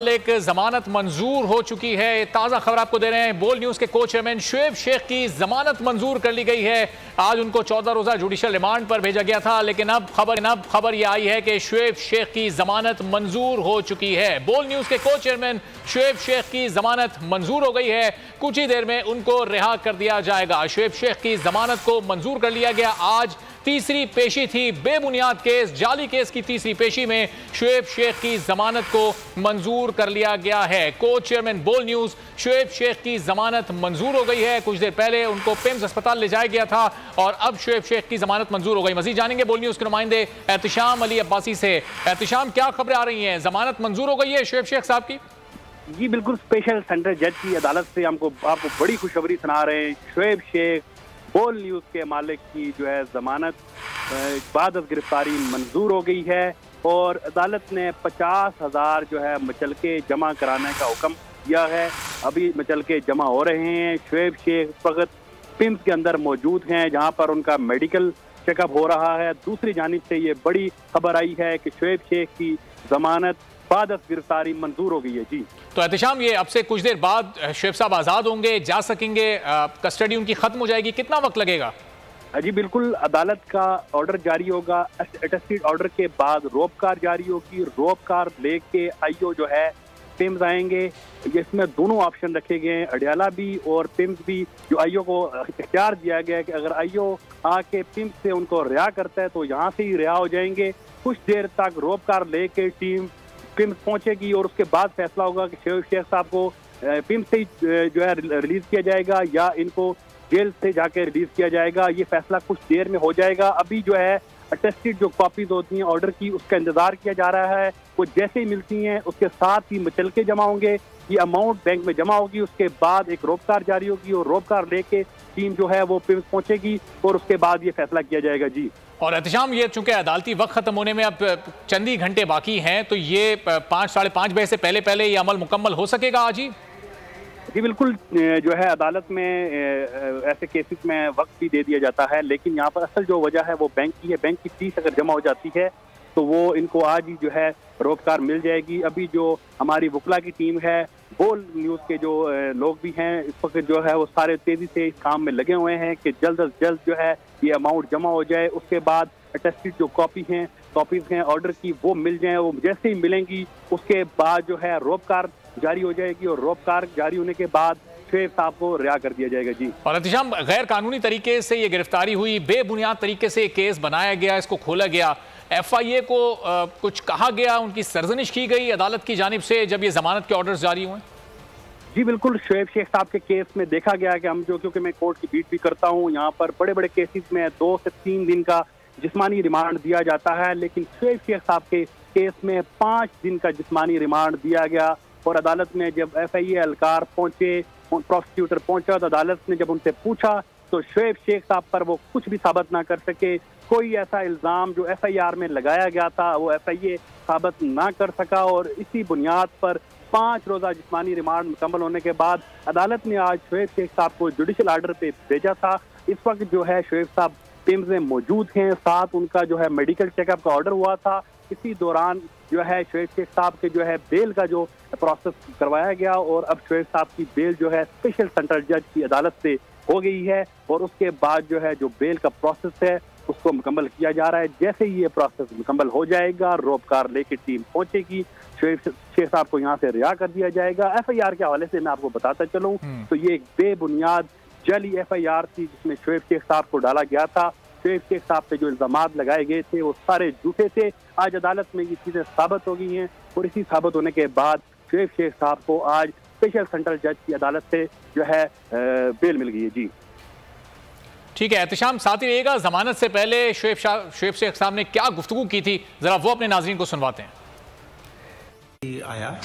एक जमानत मंजूर हो चुकी है। ताज़ा खबर आपको दे रहे हैं। बोल न्यूज़ के को चेयरमैन शुएब शेख की जमानत मंजूर कर ली गई है। आज उनको 14 रोज़ा जुडिशल रिमांड पर भेजा गया था, लेकिन अब खबर यह आई है कि शुएब शेख की जमानत मंजूर हो चुकी है। बोल न्यूज़ के को चेयरमैन शुएब शेख की जमानत मंजूर हो गई है। कुछ ही देर में उनको रिहा कर दिया जाएगा। शुएब शेख की जमानत को मंजूर कर लिया गया। आज तीसरी पेशी थी। बेबुनियाद केस, जाली केस की तीसरी पेशी में शुएब शेख की जमानत को मंजूर कर लिया गया है। को चेयरमैन बोल न्यूज़ शुएब शेख की जमानत मंजूर हो गई है। कुछ देर पहले उनको पिम्स अस्पताल ले जाया गया था और अब शुएब शेख की जमानत मंजूर हो गई। मजीद जानेंगे बोल न्यूज़ के नुमाइंदे एहतिशाम अली अब्बासी से। एहतिशाम, क्या खबरें आ रही हैं? जमानत मंजूर हो गई है शुएब शेख साहब की? जी बिल्कुल, स्पेशल सेंट्रल जज की अदालत से आपको बड़ी खुशखबरी सुना रहे हैं। शुएब शेख बोल न्यूज़ के मालिक की जो है जमानत बाद गिरफ्तारी मंजूर हो गई है और अदालत ने 50,000 जो है मचलके जमा कराने का हुक्म दिया है। अभी मचलके जमा हो रहे हैं। शुएब शेख इस वक्त पिम्स के अंदर मौजूद हैं, जहां पर उनका मेडिकल चेकअप हो रहा है। दूसरी जानिब से ये बड़ी खबर आई है कि शुएब शेख की जमानत बाद गिरफ्तारी मंजूर हो गई है। जी तो एहतिशाम, ये अब से कुछ देर बाद शुएब साहब आज़ाद होंगे, जा सकेंगे, कस्टडी उनकी खत्म हो जाएगी, कितना वक्त लगेगा? जी बिल्कुल, अदालत का ऑर्डर जारी होगा। अटेस्टेड ऑर्डर के बाद रोपकार जारी होगी। रोपकार लेके आईओ जो है पिम्स आएंगे। इसमें दोनों ऑप्शन रखे गए हैं, अडियाला भी और पिम्स भी। जो आईओ को इख्तियार दिया गया है कि अगर आईओ आके पिम्स से उनको रिहा करता है तो यहाँ से ही रिहा हो जाएंगे। कुछ देर तक रोपकार लेके टीम पिम्स पहुंचेगी और उसके बाद फैसला होगा कि शुएब शेख साहब को पिम्स से ही जो है रिलीज किया जाएगा या इनको जेल से जाके रिलीज किया जाएगा। ये फैसला कुछ देर में हो जाएगा। अभी जो है अटेस्टेड जो कॉपीज होती हैं ऑर्डर की, उसका इंतजार किया जा रहा है। वो जैसे ही मिलती हैं उसके साथ ही मचलके जमा होंगे, ये अमाउंट बैंक में जमा होगी। उसके बाद एक रोपकार जारी होगी और रोपकार लेके टीम जो है वो पिम्स पहुंचेगी और उसके बाद ये फैसला किया जाएगा। जी और एहतिशाम, ये चूंकि अदालती वक्त खत्म होने में अब चंद ही घंटे बाकी हैं, तो ये 5 साढ़े 5 बजे से पहले ये अमल मुकम्मल हो सकेगा आज ही? जी बिल्कुल, जो है अदालत में ऐसे केसेस में वक्त भी दे दिया जाता है, लेकिन यहाँ पर असल जो वजह है वो बैंक की है। बैंक की फीस अगर जमा हो जाती है तो वो इनको आज ही जो है रोजगार मिल जाएगी। अभी जो हमारी वकला की टीम है, बोल न्यूज़ के जो लोग भी हैं इस वक्त जो है वो सारे तेजी से इस काम में लगे हुए हैं कि जल्द अज जल्द जो है ये अमाउंट जमा हो जाए। उसके बाद अटेस्टेड जो कॉपीज हैं ऑर्डर की वो मिल जाएं। वो जैसे ही मिलेंगी उसके बाद जो है रोपकार जारी हो जाएगी और रोपकार जारी होने के बाद शुएब साहब को रिहा कर दिया जाएगा। जी और एहतिशाम, गैर कानूनी तरीके से ये गिरफ्तारी हुई, बेबुनियाद तरीके से केस बनाया गया, इसको खोला गया, FIA को कुछ कहा गया, उनकी सरजनिश की गई अदालत की जानिब से जब ये जमानत के ऑर्डर्स जारी हुए? जी बिल्कुल, शुएब शेख साहब के केस में देखा गया कि हम जो, क्योंकि मैं कोर्ट की बीट भी करता हूँ, यहाँ पर बड़े बड़े केसेस में 2 से 3 दिन का जिस्मानी रिमांड दिया जाता है, लेकिन शुएब शेख साहब के केस में 5 दिन का जिस्मानी रिमांड दिया गया। और अदालत में जब FIA एहलकार पहुंचे, प्रोसिक्यूटर पहुंचा, तो अदालत ने जब उनसे पूछा तो शुएब शेख साहब पर वो कुछ भी साबित ना कर सके। कोई ऐसा इल्ज़ाम जो FIR में लगाया गया था वो FIA साबित ना कर सका और इसी बुनियाद पर 5 रोज़ा जिस्मानी रिमांड मुकम्मल होने के बाद अदालत ने आज शुएब शेख साहब को जुडिशल आर्डर पे भेजा था। इस वक्त जो है शुएब साहब पिम्स में मौजूद हैं, साथ उनका जो है मेडिकल चेकअप का ऑर्डर हुआ था। इसी दौरान जो है शुएब शेख साहब के जो है बेल का जो प्रोसेस करवाया गया और अब शुएब साहब की बेल जो है स्पेशल सेंट्रल जज की अदालत से हो गई है और उसके बाद जो है जो बेल का प्रोसेस है उसको मुकम्मल किया जा रहा है। जैसे ही ये प्रोसेस मुकम्मल हो जाएगा, रोपकार लेके टीम पहुंचेगी, शुएब शेख साहब को यहाँ से रिहा कर दिया जाएगा। FIR के हवाले से मैं आपको बताता चलूँ तो ये एक बेबुनियाद जाली FIR थी जिसमें शुएब शेख साहब को डाला गया था। शुएब शेख साहब पे जो इल्जामात लगाए गए थे वो सारे झूठे थे। आज अदालत में ये चीज़ें साबित हो गई हैं और इसी साबित होने के बाद शुएब शेख साहब को आज स्पेशल सेंट्रल जज की अदालत से जो है बेल मिल गई है। जी ठीक है एहतिशाम, साथ ही रहेगा, जमानत से पहले शुएब शेख साहब ने क्या गुफ्तगू की थी, जरा वो अपने नाज़रीन को सुनवाते हैं। आया